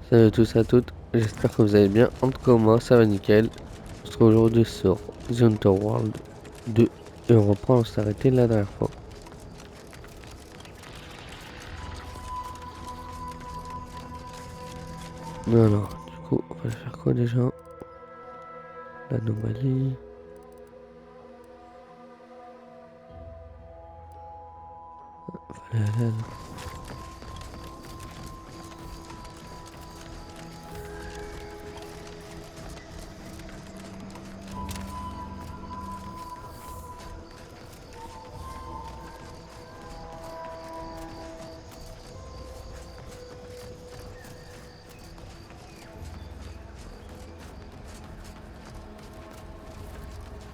Salut à tous et à toutes, j'espère que vous allez bien. En tout cas, moi, ça va nickel. On se retrouve aujourd'hui sur World 2 et on reprend où on s'est arrêté la dernière fois. Alors, du coup, on va faire quoi déjà? L'anomalie. Voilà.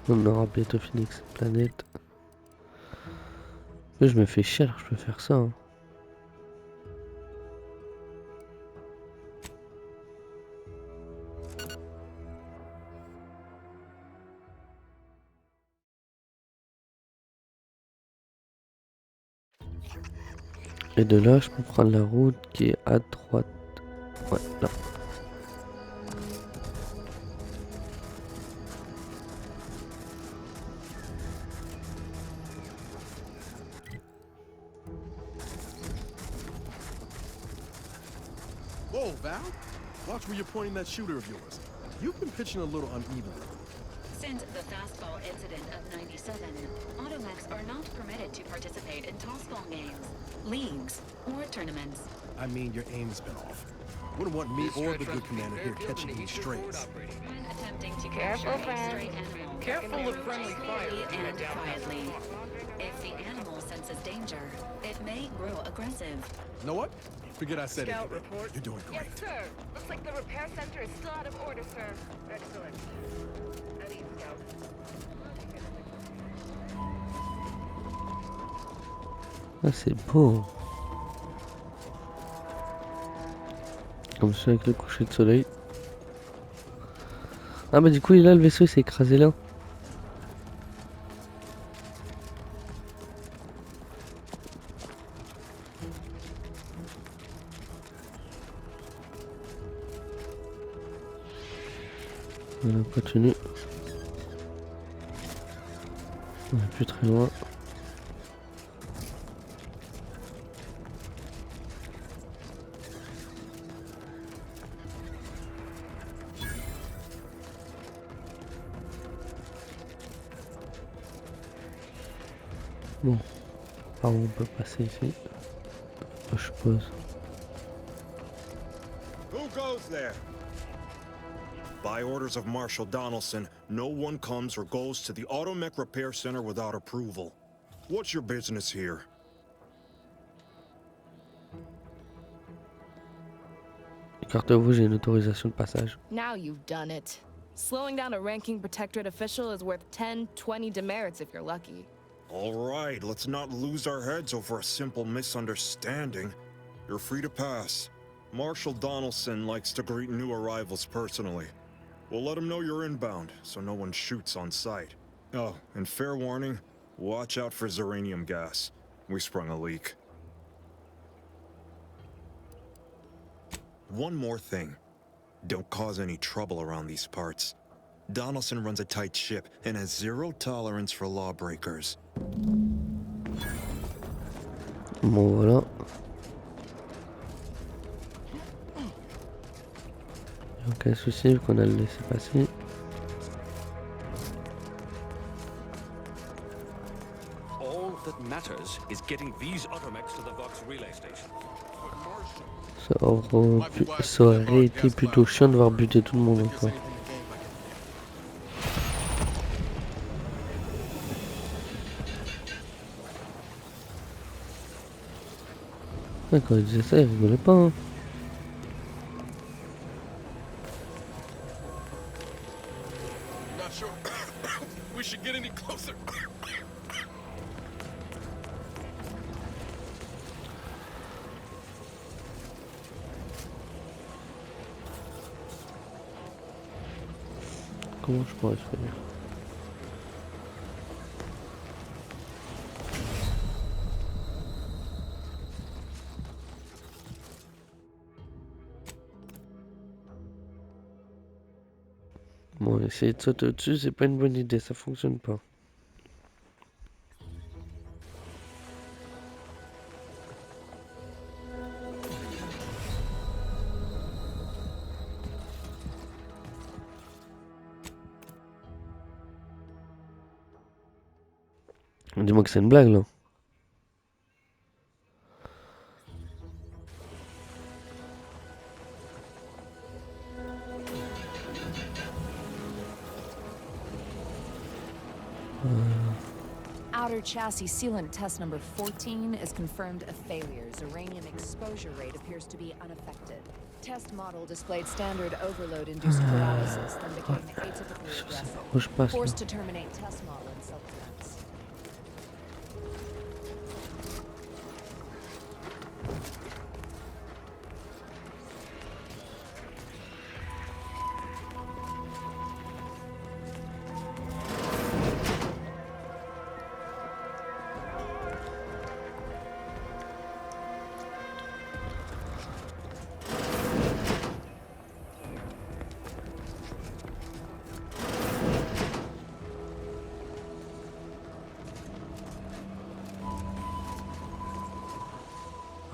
On aura bientôt fini avec cette planète. Mais je me fais chier alors je peux faire ça. Et de là, je peux prendre la route qui est à droite. Ouais, là. Whoa, Val! Watch where you're pointing that shooter of yours. You've been pitching a little unevenly. Since the fastball incident of '97, automechs are not permitted to participate in tossball games, leagues, or tournaments. I mean, your aim's been off. Wouldn't want me or the good commander here catching any strays. When attempting to capture a stray animal, Careful of friendly fire. slowly and quietly. If the animal senses danger, it may grow aggressive. You know what? Forget I said Scout anything. report. You're doing great. Yes, sir. Looks like the repair center is still out of order, sir. Excellent. Allez, Scout. Ah, c'est beau. Comme ça avec le coucher de soleil. Ah bah du coup là le vaisseau il s'est écrasé là. Voilà, on continue. On est plus très loin. Bon, par où on peut passer ici? Je suppose. Who goes there? By orders of Marshal Donaldson, no one comes or goes to the Automech Repair Center without approval. What's your business here? Écartez-vous, j'ai une autorisation de passage. Now you've done it. Slowing down a ranking protectorate official is worth 10, 20 demerits if you're lucky. All right, let's not lose our heads over a simple misunderstanding. You're free to pass. Marshal Donaldson likes to greet new arrivals personally. We'll let him know you're inbound, so no one shoots on sight. Oh, and fair warning, watch out for xeranium gas. We sprung a leak. One more thing. Don't cause any trouble around these parts. Donaldson runs a tight ship and has zero tolerance for lawbreakers. Bon voilà. Aucun souci vu qu'on a le laissé passer. All that matters is getting these automechs to the Vox relay station. Ça aurait été plutôt chiant de devoir buter tout le monde encore. Quand il disait ça, il rigolait pas. Hein. Not sure we should get any closer. Comment je pourrais faire? Non, essayer de sauter au-dessus, c'est pas une bonne idée, ça fonctionne pas. Dis-moi que c'est une blague là. Outer chassis sealant test number 14 is confirmed a failure. Uranium exposure rate appears to be unaffected. Test model displayed standard overload-induced paralysis, then became atypically aggressive. Où je passe là? Forced to terminate test model in self-defense.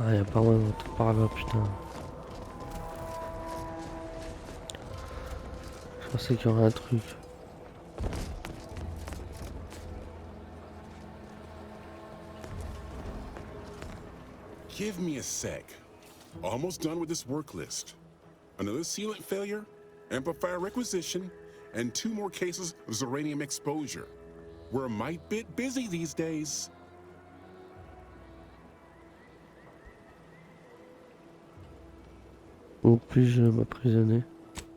Ah, y'a pas moyen d'entrer par là, putain. Je pensais qu'il y aurait un truc. Give me a sec. Almost done with this work list. Another sealant failure, amplifier requisition, and 2 more cases of uranium exposure. We're a mite bit busy these days. Où puis-je m'emprisonner?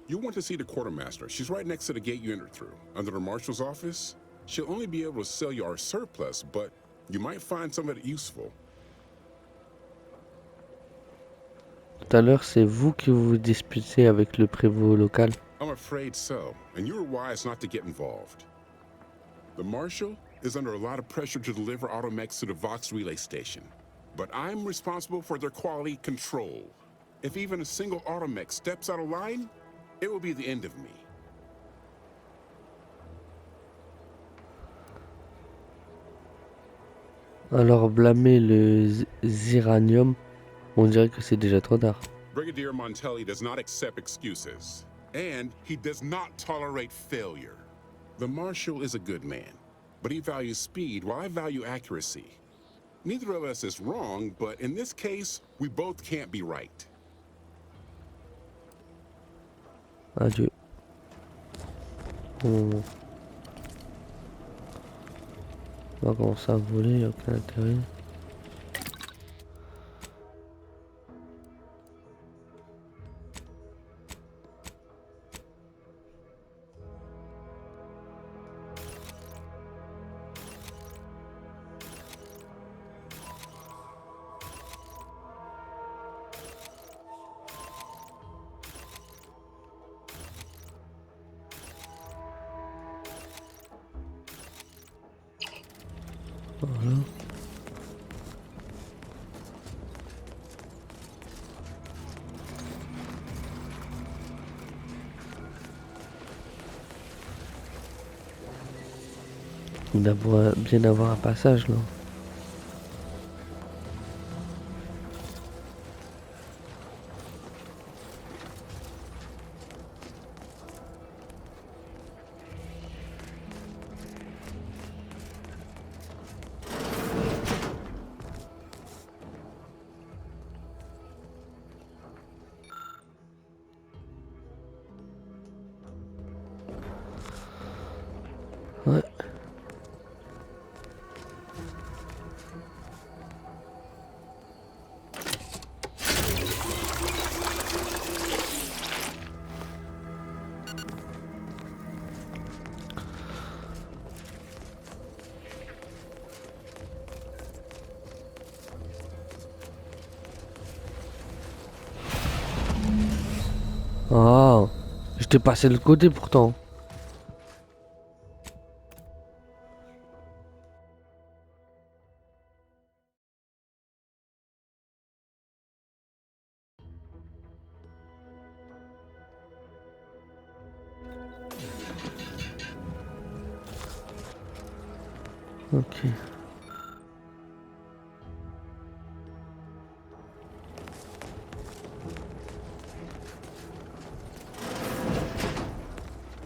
You want to see the quartermaster. She's right next to the gate you entered through, under the marshal's office. She'll only be able to sell you our surplus, but you might find some of it useful. Tout à l'heure, c'est vous qui vous disputez avec le prévôt local. I'm afraid so, and you were wise not to get involved. The marshal is under a lot of pressure to deliver automechs to the Vox relay station, but I'm responsible for their quality control. If even a single automech steps out of line, it will be the end of me. Alors blâmer le ziranium, on dirait que c'est déjà trop tard. Brigadier Montelli does not accept excuses, and he does not tolerate failure. The Marshal is a good man, but he values speed while I value accuracy. Neither of us is wrong, but in this case, we both can't be right. Adieu. On va commencer à voler, y'a aucun intérêt. Voilà. Il doit bien avoir un passage là. Ouais. Ah, je t'ai passé le côté pourtant. Ok.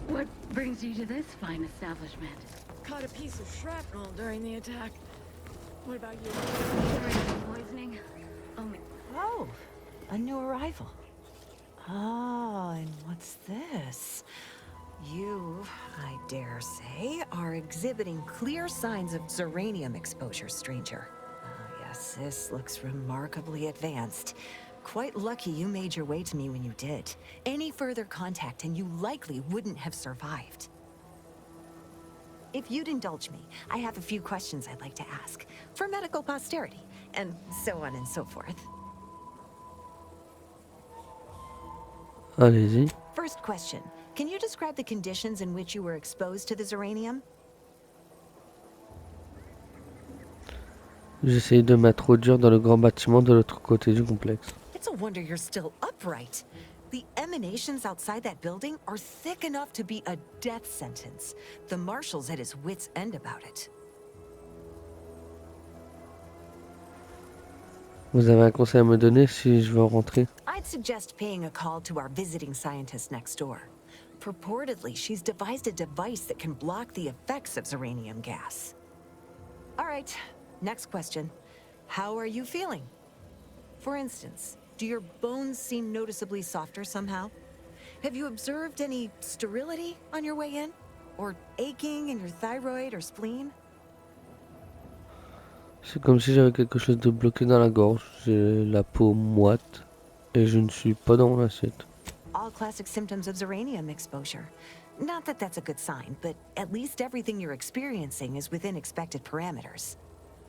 What brings you to this fine establishment? Caught a piece of shrapnel during the attack. What about you? Uranium poisoning? Only. Oh, a new arrival. Ah, and what's this? You, I dare say, are exhibiting clear signs of Zeranium exposure, stranger. Ah, yes, this looks remarkably advanced. Quite lucky you made your way to me when you did. Any further contact and you likely wouldn't have survived. If you'd indulge me, I have a few questions I'd like to ask, for medical posterity, and so on and so forth. Allez-y. First question, can you describe the conditions in which you were exposed to the Zeranium? J'essaye de m'introduire dans le grand bâtiment de l'autre côté du complexe. It's a wonder you're still upright. The emanations outside that building are thick enough to be a death sentence. The marshal's at his wit's end about it. Vous avez un conseil à me donner si je veux rentrer? I'd suggest paying a call to our visiting scientist next door. Purportedly, she's devised a device that can block the effects of Zeranium gas. All right, next question. How are you feeling? For instance, do your bones seem noticeably softer somehow? Have you observed any sterility on your way in? Or aching in your thyroid or spleen? C'est comme si j'avais quelque chose de bloqué dans la gorge. J'ai la peau moite et je ne suis pas dans mon assiette. All classic symptoms of Zeranium exposure. Not that that's a good sign, but at least everything you're experiencing is within expected parameters.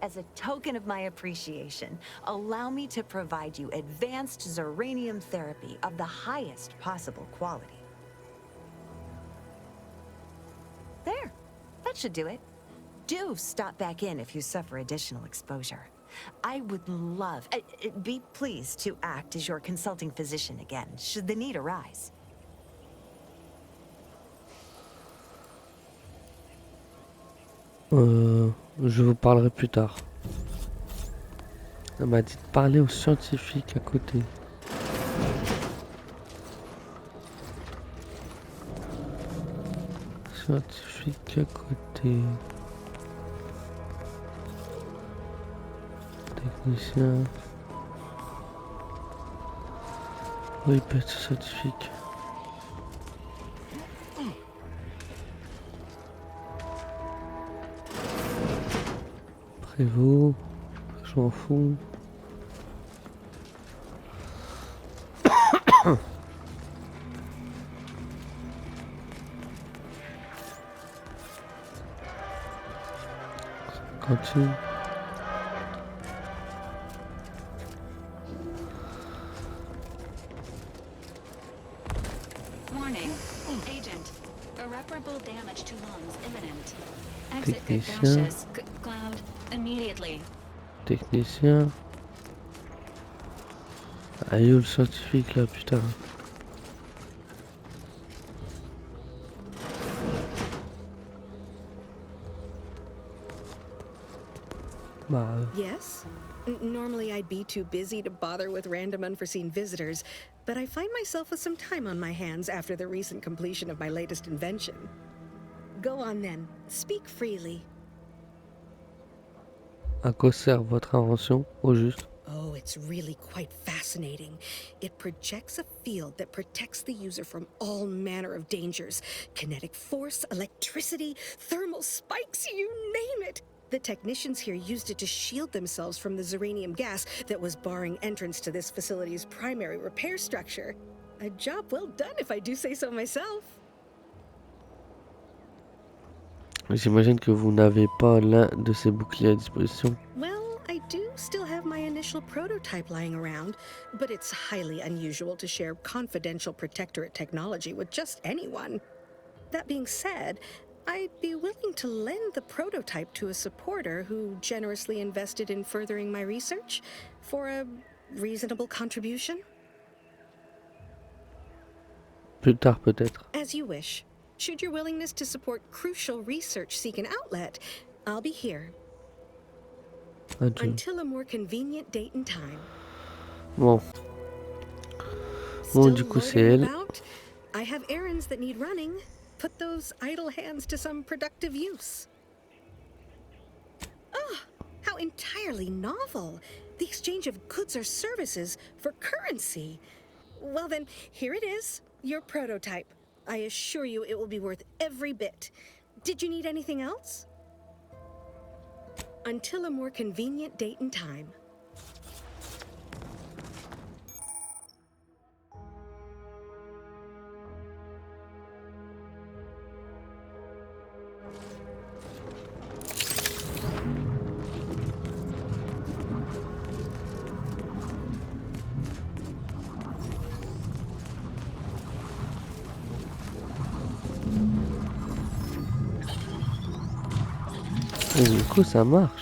As a token of my appreciation, allow me to provide you advanced Zeranium therapy of the highest possible quality. There, that should do it. Do stop back in if you suffer additional exposure. I would love, be pleased to act as your consulting physician again, should the need arise. Je vous parlerai plus tard. Elle m'a dit de parler aux scientifiques à côté. Scientifique à côté. Technicien. Oui, il peut être scientifique. Prévost. Je m'en fous. Cantine. Warning. Agent. Irreparable damage to lungs imminent. Exit Technicien. gaseous cloud immediately. Technicien. Ah, il est où le scientifique là, putain? Bah. Yes? Normally I'd be too busy to bother with random unforeseen visitors, but I find myself with some time on my hands after the recent completion of my latest invention. Go on then. Speak freely. À quoi sert votre invention, au juste? Oh, it's really quite fascinating. It projects a field that protects the user from all manner of dangers. Kinetic force, electricity, thermal spikes, you name it. The technicians here used it to shield themselves from the Zeranium gas that was barring entrance to this facility's primary repair structure. A job well done, if I do say so myself. J'imagine que vous n'avez pas l'un de ces boucliers à disposition. Well, I do still have my initial prototype lying around, but it's highly unusual to share confidential protectorate technology with just anyone. That being said, I'd be willing to lend the prototype to a supporter who generously invested in furthering my research for a reasonable contribution. Plus tard peut-être. As you wish. Should your willingness to support crucial research seek an outlet, I'll be here. Adieu. Until a more convenient date and time. Bon. Bon, Still du coup, c'est loitering elle. about? I have errands that need running. Put those idle hands to some productive use. Ah, how entirely novel. The exchange of goods or services for currency. Well then, here it is, your prototype. I assure you it will be worth every bit. Did you need anything else? Until a more convenient date and time. Et du coup, ça marche.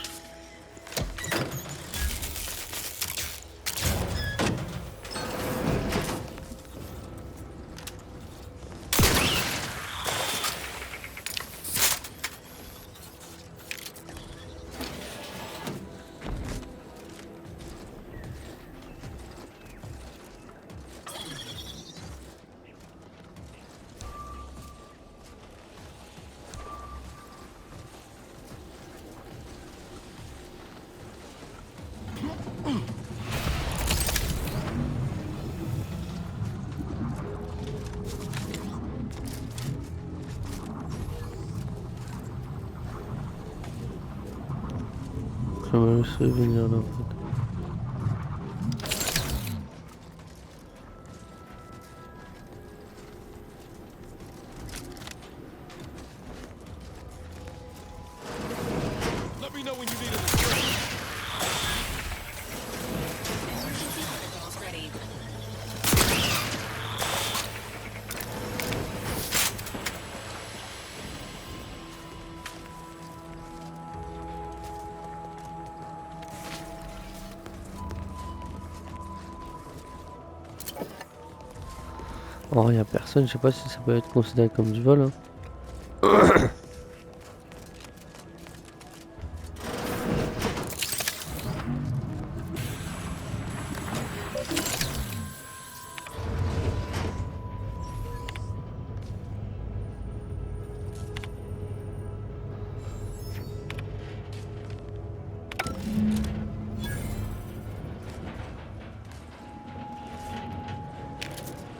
Je vais me souvenir là en fait. Let me know when you need it. Almost ready. Oh, y a personne, je sais pas si ça peut être considéré comme du vol. Hein.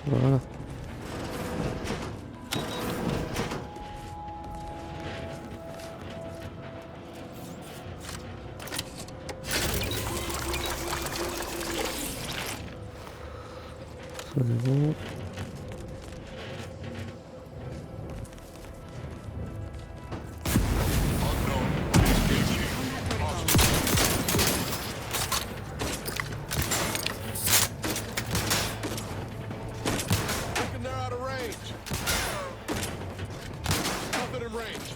Voilà. Ça c'est bon. Reckon they're out of range. Nothing in range.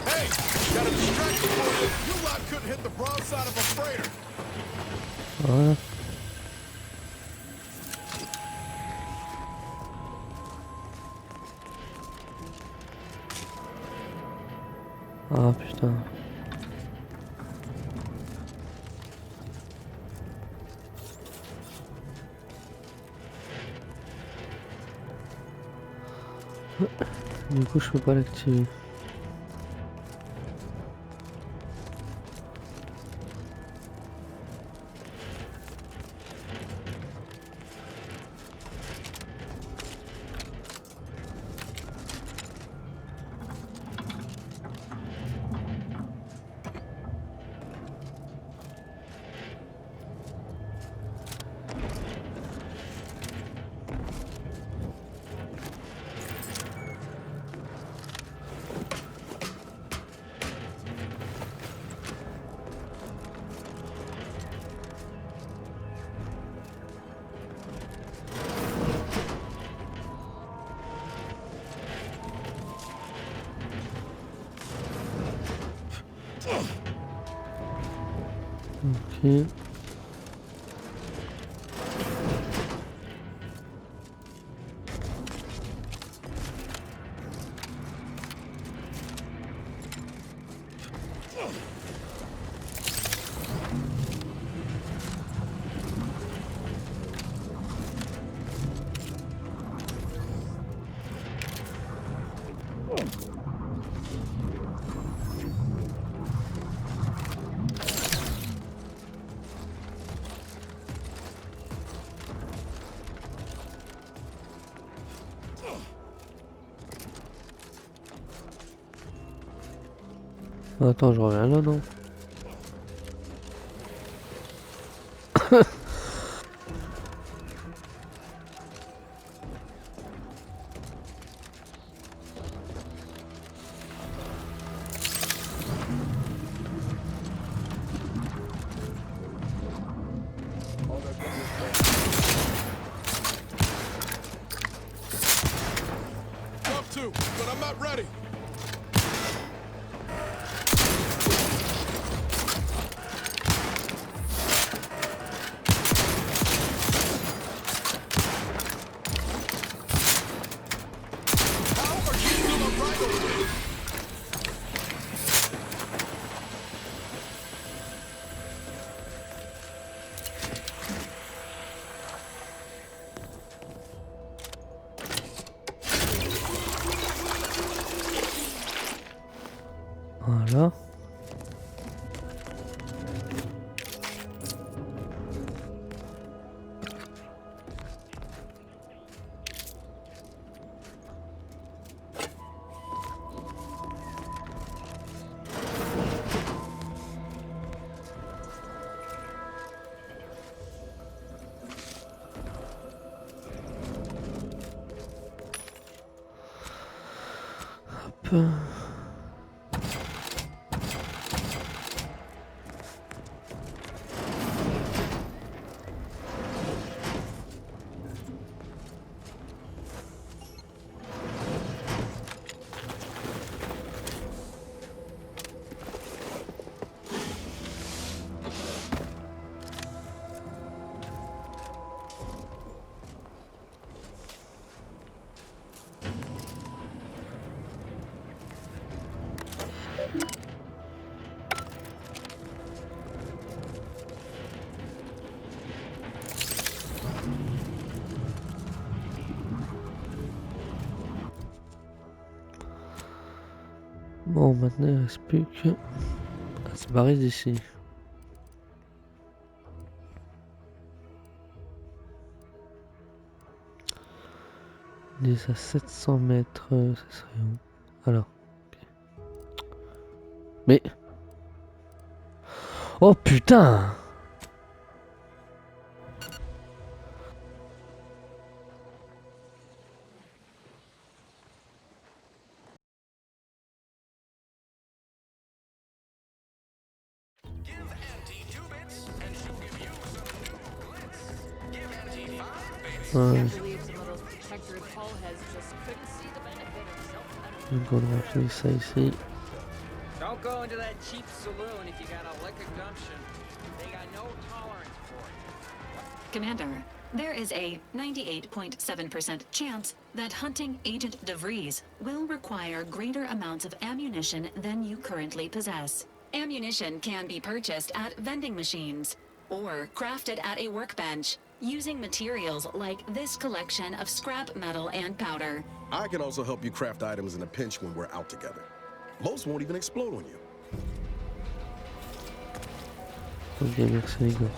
Hey, got a distraction for you. You lot couldn't hit the broadside of a freighter. Voilà. Ah putain. Du coup je peux pas l'activer. Ok. Attends, je reviens là, non? Love to, but I'm not ready. Voilà. Hop. Bon, maintenant il ne reste plus que à se barrer d'ici. On est à 700 mètres, ça serait où? Alors. Okay. Mais. Oh putain! Ouais. Donc on va faire ça ici. Don't go into that cheap saloon if you got a liquor gumption. They got no tolerance for it. Commander, there is a 98.7% chance that hunting Agent DeVries will require greater amounts of ammunition than you currently possess. Ammunition can be purchased at vending machines or crafted at a workbench using materials like this collection of scrap metal and powder. I can also help you craft items in a pinch when we're out together. Most won't even explode on you. Ok, merci les gars.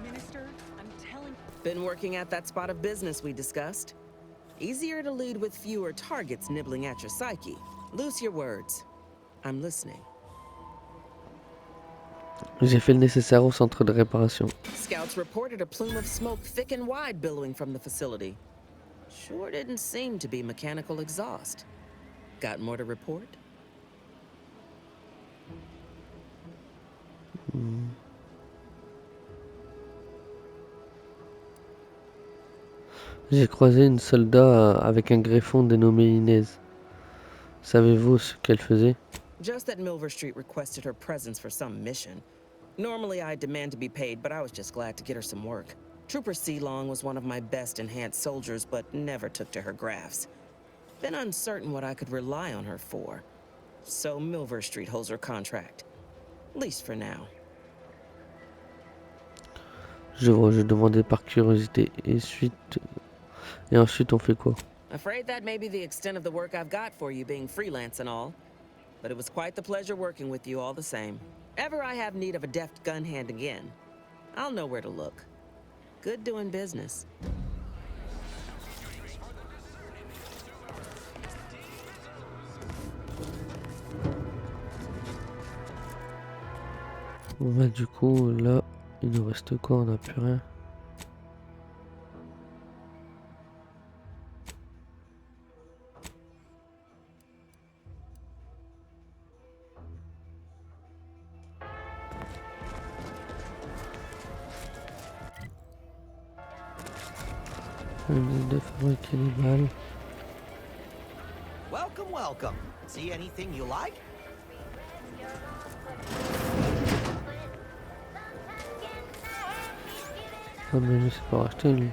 Minister, I'm telling. Been working at that spot of business we discussed. Easier to lead with fewer targets nibbling at your psyche. Loose your words. I'm listening. J'ai fait le nécessaire au centre de réparation. Scouts reported a plume of smoke thick and wide billowing from the facility. Sure didn't seem to be mechanical exhaust. Got more to report? J'ai croisé une soldat avec un greffon dénommé Inez. Savez-vous ce qu'elle faisait? Just that Milver Street requested her presence for some mission. Normally I'd demand to be paid, but I was just glad to get her some work. Trooper Sealong was one of my best enhanced soldiers, but never took to her grafts. Been uncertain what I could rely on her for. So Milver Street holds her contract. At least for now. Je vois, je demandais par curiosité. Et ensuite on fait quoi? Afraid that may be the extent of the work I've got for you, being freelance and all. But it was quite the pleasure working with you all the same. Ever I have need of a deft gun hand again, I'll know where to look. Good doing business. Bon bah du coup là il nous reste quoi? On n'a plus rien. On vient de fabriquer les balles. Welcome, welcome. See anything you like? Ah mais lui c'est pour acheter lui.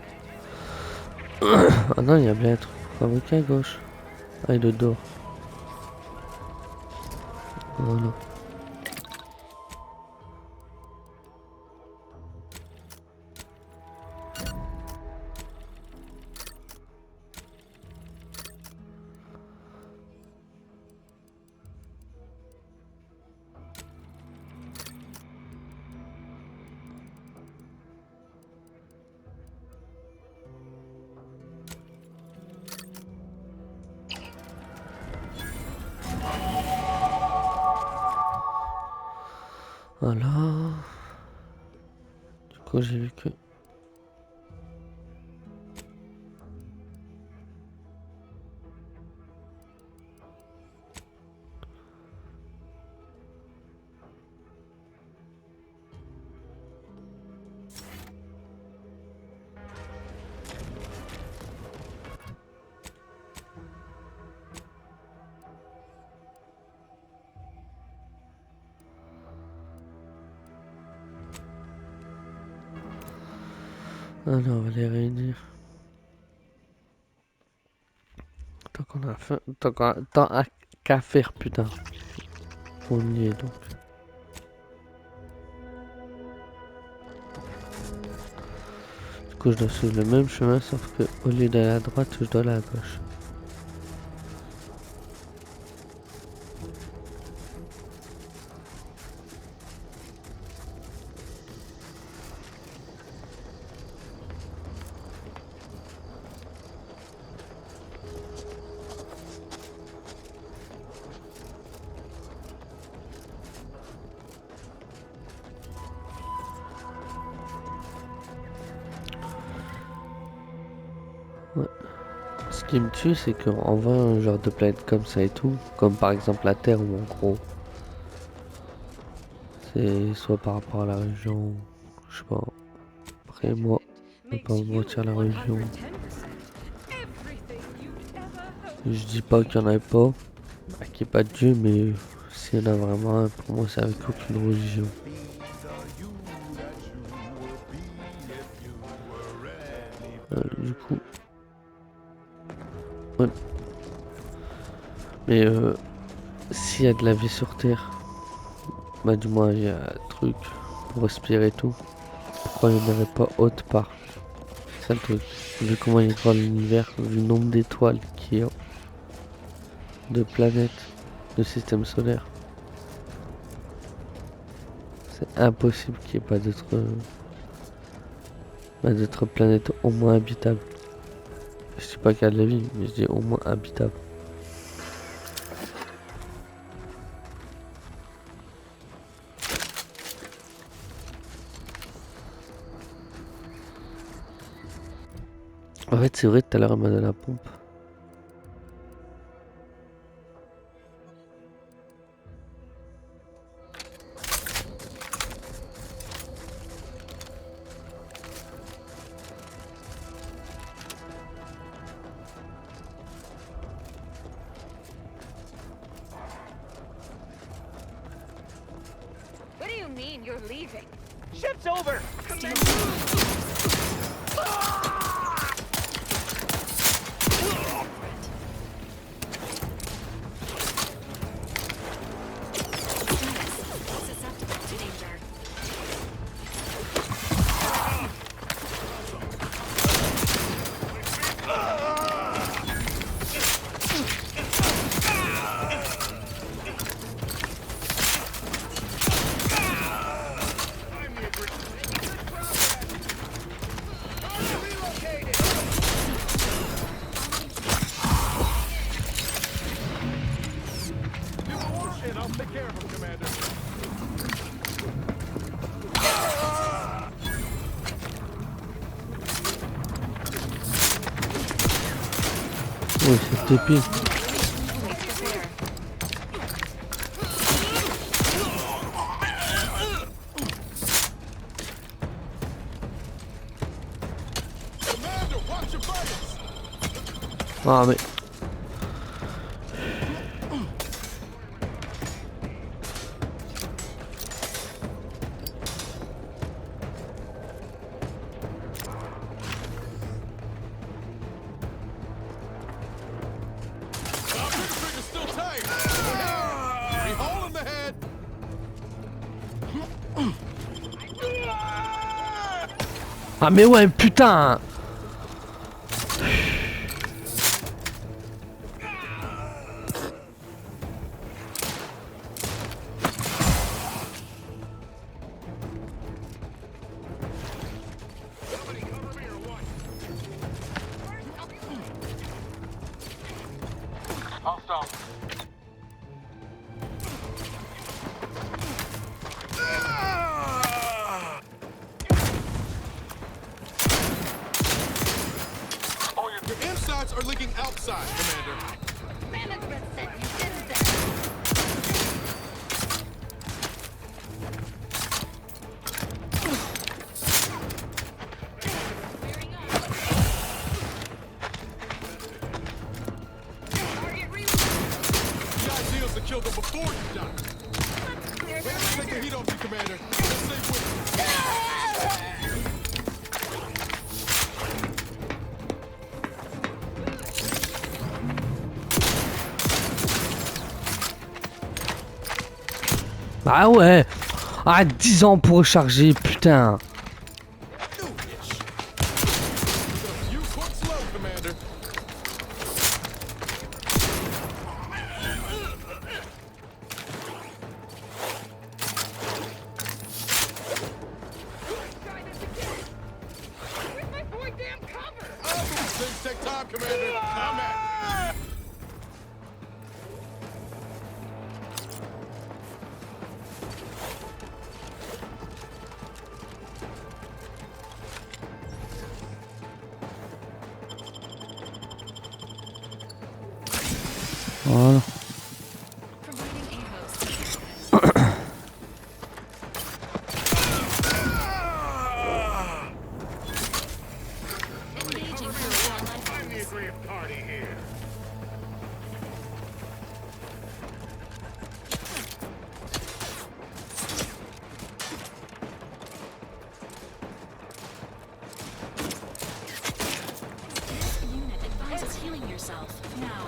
Ah non, il y a bien un truc fabriqué à gauche. Ah, il est dehors. Voilà. Voilà. Du coup, j'ai vu que... Alors, on va les réunir. Tant qu'on a faim, tant qu'à faire, putain. On y est donc. Du coup, je dois suivre le même chemin, sauf que au lieu d'aller à droite, je dois aller à gauche. Ouais. Ce qui me tue, c'est qu'on voit un genre de planète comme ça et tout, comme par exemple la Terre, où en gros, c'est soit par rapport à la région, je sais pas. Après moi, je vais pas me mentir, la région. Je dis pas qu'il y en a pas, qu'il n'y ait pas de Dieu, mais s'il y en a vraiment un, pour moi c'est avec aucune religion. Du coup, ouais. Mais s'il y a de la vie sur Terre, bah du moins il y a un truc pour respirer et tout, pourquoi il n'y en aurait pas autre part? C'est ça le truc. Vu comment il est grand l'univers, vu le nombre d'étoiles qu'il y a, de planètes, de système solaire, c'est impossible qu'il n'y ait pas d'autres planètes au moins habitables. Je dis pas qu'il y a de la vie, mais je dis au moins habitable. En fait, c'est vrai, tout à l'heure, elle m'a donné la pompe. What do you mean you're leaving? Ship's over! Susceptible to danger. Oui, c'est typique. Ah mais... Ah mais ouais, putain. Your insides are leaking outside, Commander. Management said you didn't there. The idea is to kill them before you die. Let's take the heat off you, Commander. Let's stay with you. Ah ouais. Ah 10 ans pour recharger, putain. You quick slow, Commander. Where's my boy damn cover? Oh, these things take time, Commander. Come at. Voilà. Providing a host. Engaging through wildlife. the aggrieved party here. Unit advises healing yourself now.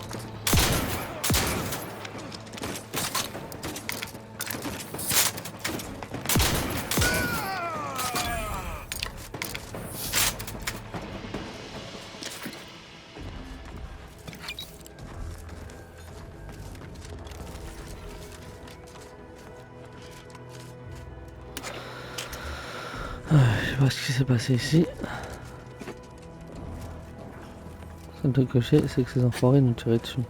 Je sais pas ce qui s'est passé ici. Ce truc que je sais, c'est que ces enfoirés nous tiraient dessus.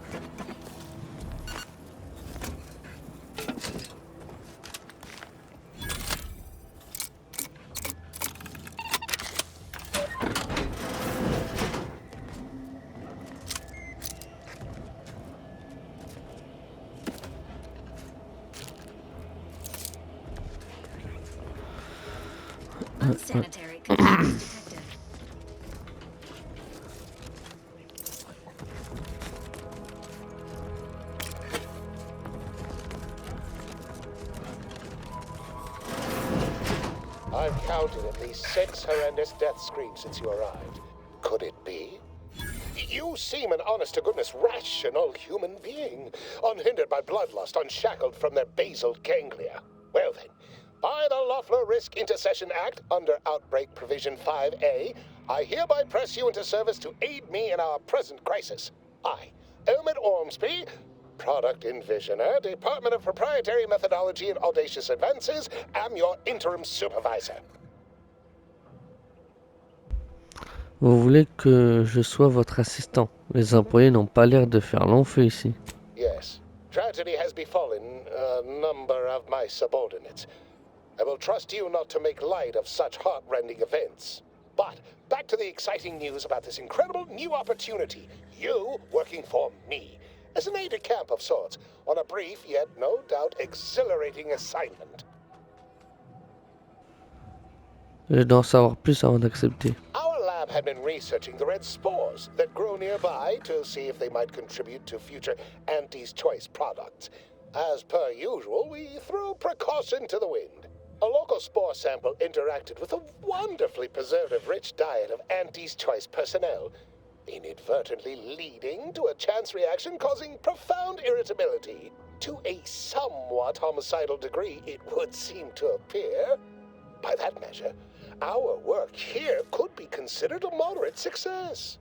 Unsanitary conditions detected. I've counted at least 6 horrendous death screams since you arrived. Could it be? You seem an honest-to-goodness rational human being, unhindered by bloodlust, unshackled from their basal ganglia. Well then, by the Loeffler Risk Intercession Act, under Outbreak Provision 5A, I hereby press you into service to aid me in our present crisis. I, Elmid Ormsby, Product Envisioner, Department of Proprietary Methodology and Audacious Advances, am your interim supervisor. Vous voulez que je sois votre assistant? Les employés n'ont pas l'air de faire long feu ici. Yes, tragedy has befallen a number of my subordinates. I will trust you not to make light of such heart-rending events. But back to the exciting news about this incredible new opportunity. You working for me, as an aide-de-camp of sorts, on a brief yet no doubt exhilarating assignment. Je dois en savoir plus avant d'accepter. Our lab had been researching the red spores that grow nearby to see if they might contribute to future Auntie's Choice products. As per usual, we threw precaution to the wind. A local spore sample interacted with a wonderfully preservative-rich diet of Auntie's Choice personnel, inadvertently leading to a chance reaction causing profound irritability. To a somewhat homicidal degree, it would seem to appear. By that measure, our work here could be considered a moderate success.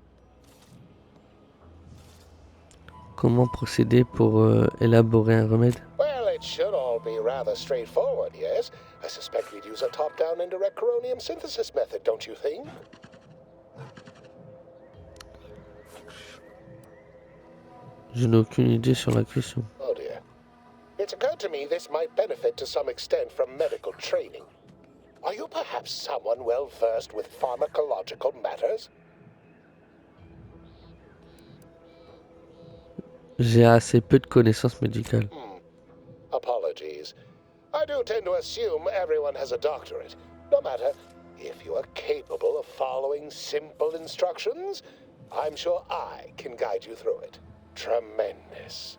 Comment procéder pour élaborer un remède? Well, it should all be rather straightforward, yes? I suspect we'd use a top-down indirect coronium synthesis method, don't you think? Je n'ai aucune idée sur la question. Oh dear. It's occurred to me this might benefit to some extent from medical training. Are you perhaps someone well-versed with pharmacological matters? J'ai assez peu de connaissances médicales. Apologies. I do tend to assume everyone has a doctorate. No matter, if you are capable of following simple instructions, I'm sure I can guide you through it. Tremendous.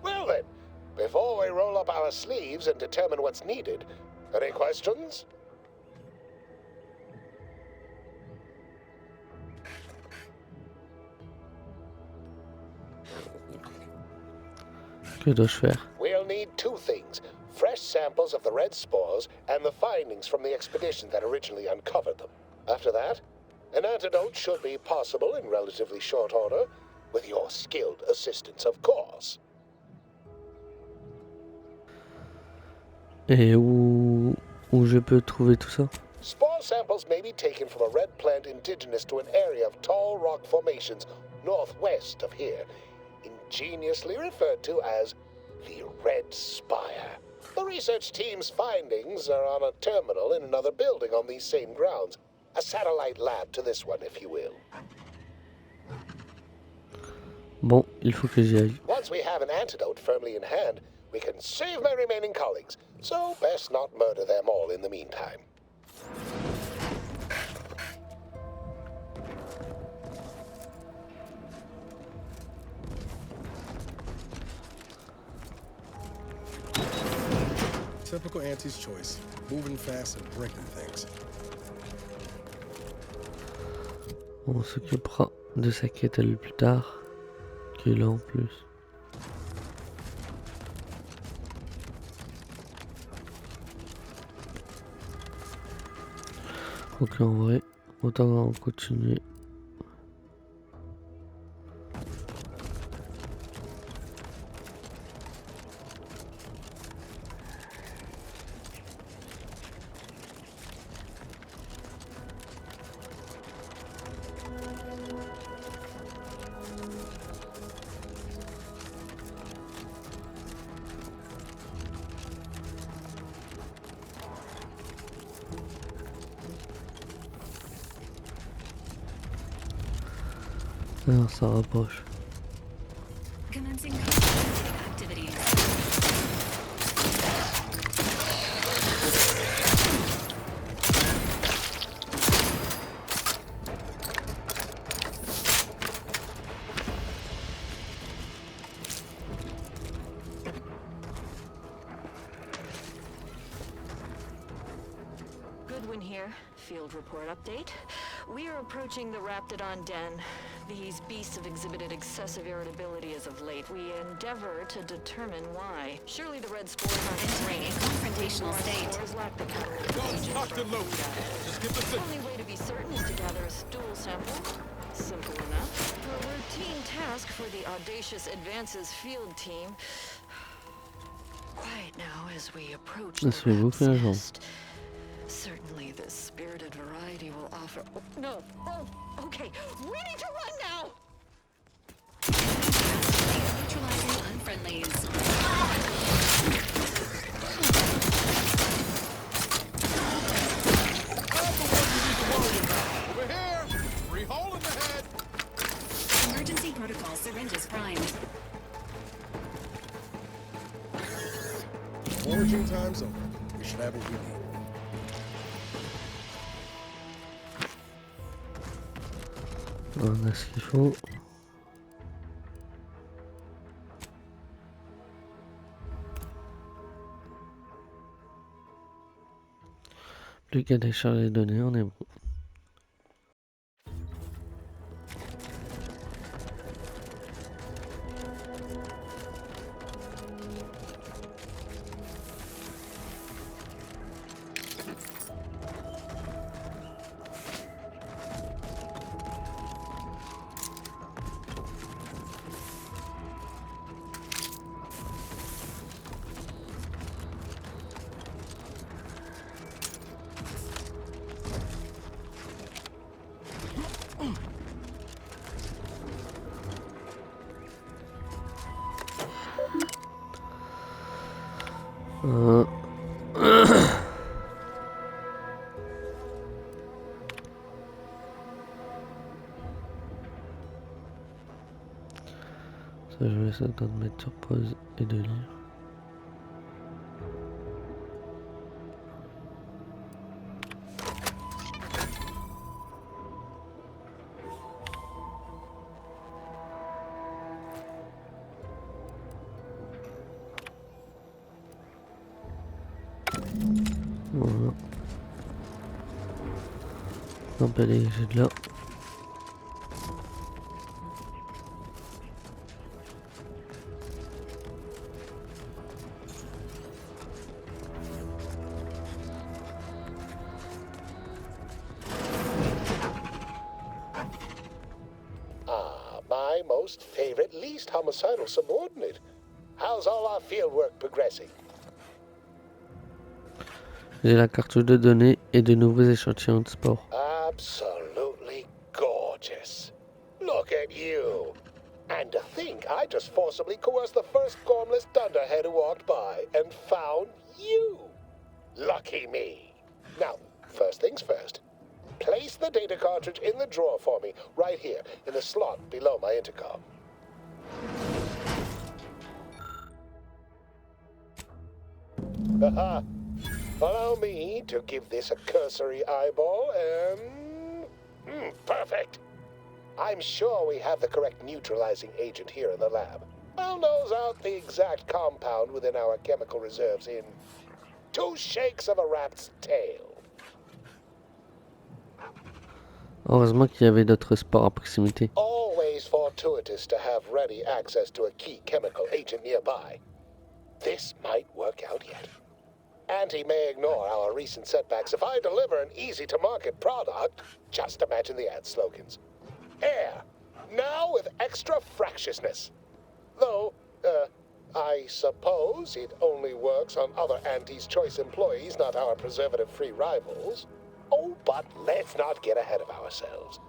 Well then, before we roll up our sleeves and determine what's needed, any questions? Que dois-je faire? We'll need two things. Fresh samples of the red spores and the findings from the expedition that originally uncovered them. After that, an antidote should be possible in relatively short order, with your skilled assistance, of course. Et où je peux trouver tout ça? Spore samples may be taken from a red plant indigenous to an area of tall rock formations northwest of here, ingeniously referred to as the Red Spire. The research team's findings are on a terminal in another building on these same grounds. A satellite lab to this one, if you will. Bon, il faut que j'y aille. Once we have an antidote firmly in hand, we can save my remaining colleagues, so best not murder them all in the meantime. Typical Auntie's Choice. Moving fast and breaking things. On s'occupera de sa quête elle plus tard. Qui est là en plus. Ok, en vrai, autant continuer. Alors ça rapproche. Commencing activities. Goodwin here. Field report update. We are approaching the Raptidon Den. These beasts have exhibited excessive irritability as of late. We endeavor to determine why. Surely the red spores are entering a confrontational state. Lack the only way to be certain is to gather a stool sample. Simple enough. A routine task for the audacious advances field team. Quiet now as we approach the nest. Certainly this spirited variety will offer... Oh, no! Oh, okay! We need to run now! Neutralizing unfriendlies. Over here! Free hole in the head! Emergency Safety protocol syringes primed. Foraging time's over. We should have what we need. On a ce qu'il faut. Plus qu'à décharger les données, on est bon. Ça, je vais essayer de mettre sur pause et de lire. Voilà. On peut dégager de là. My most favorite, least homicidal subordinate. How's all our field work progressing? J'ai la cartouche de données et de nouveaux échantillons de sport. Absolutely gorgeous. Look at you. And to think I just forcibly coerced the first gormless dunderhead who walked by and found you. Lucky me. Now, first things first. Place the data cartridge in the drawer for me, right here, in the slot below my intercom. Haha. Allow me to give this a cursory eyeball and... perfect. I'm sure we have the correct neutralizing agent here in the lab. I'll nose out the exact compound within our chemical reserves in 2 shakes of a rat's tail. Heureusement qu'il y avait d'autres sports à proximité. Always fortuitous to have ready access to a key chemical agent nearby. This might work out yet. Auntie may ignore our recent setbacks if I deliver an easy-to-market product. Just imagine the ad slogans. Air, now with extra fractiousness. Though, I suppose it only works on other Auntie's Choice employees, not our preservative-free rivals. Oh, but let's not get ahead of ourselves.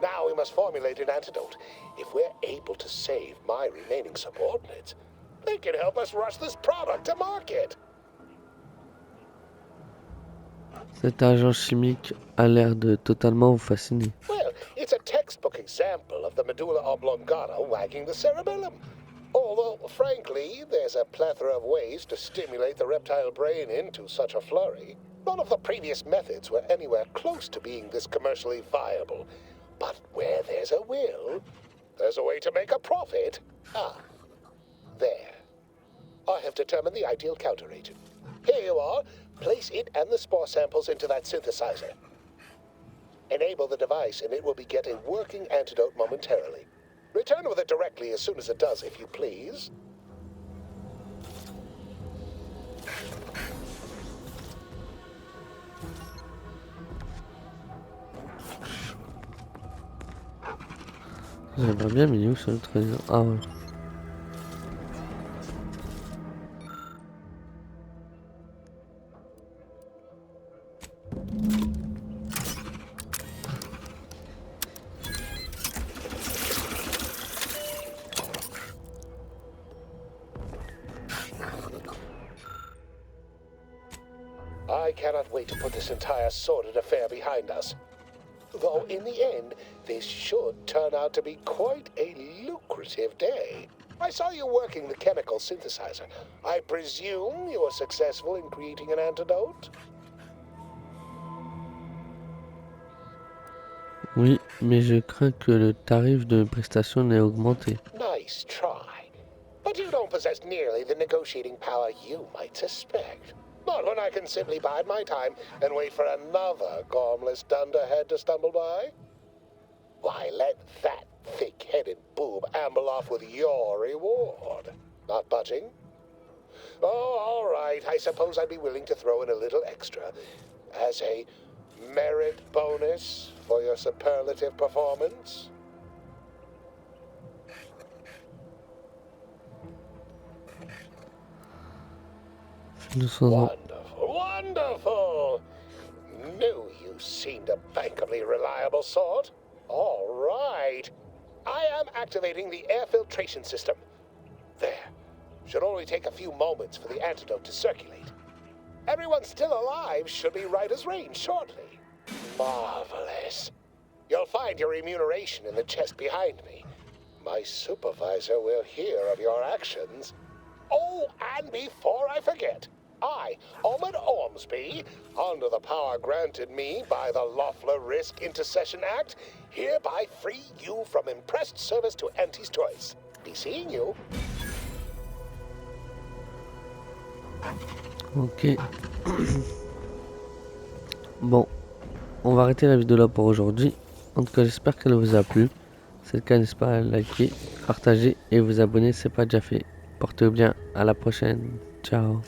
Now we must formulate an antidote. If we're able to save my remaining subordinates, they can help us rush this product to market. Cet agent chimique a l'air de totalement vous fasciner. Well, it's a textbook example of the medulla oblongata wagging the cerebellum. Although, frankly, there's a plethora of ways to stimulate the reptile brain into such a flurry. None of the previous methods were anywhere close to being this commercially viable. But where there's a will, there's a way to make a profit. Ah, there. I have determined the ideal counteragent. Here you are. Place it and the spore samples into that synthesizer. Enable the device and it will beget a working antidote momentarily. Return with it directly as soon as it does, if you please. J'aimerais bien, mais il est où sur le trésor? Ah ouais. I cannot wait to put this entire sordid affair behind us. Though, in the end, This should turn out to be quite a lucrative day. I saw you working the chemical synthesizer. I presume you were successful in creating an antidote? Oui, mais je crains que le tarif de prestation n'ait augmenté. Nice try. But you don't possess nearly the negotiating power you might suspect. Not when I can simply bide my time and wait for another gormless dunderhead to stumble by. Why, let that thick-headed boob amble off with your reward. Not budging? Oh, all right. I suppose I'd be willing to throw in a little extra as a merit bonus for your superlative performance. Wonderful, wonderful! Knew you seemed a bankably reliable sort. All right. I am activating the air filtration system. There. Should only take a few moments for the antidote to circulate. Everyone still alive should be right as rain shortly. Marvelous. You'll find your remuneration in the chest behind me. My supervisor will hear of your actions. Oh, and before I forget, I, Omid Ormsby, under the power granted me by the Loeffler Risk Intercession Act, hereby free you from impressed service to Auntie's Choice. Be seeing you. Ok. Bon, on va arrêter la vidéo là pour aujourd'hui. En tout cas, j'espère qu'elle vous a plu. Si c'est le cas, n'hésitez pas à liker, partager et vous abonner si ce n'est pas déjà fait. Portez-vous bien, à la prochaine. Ciao.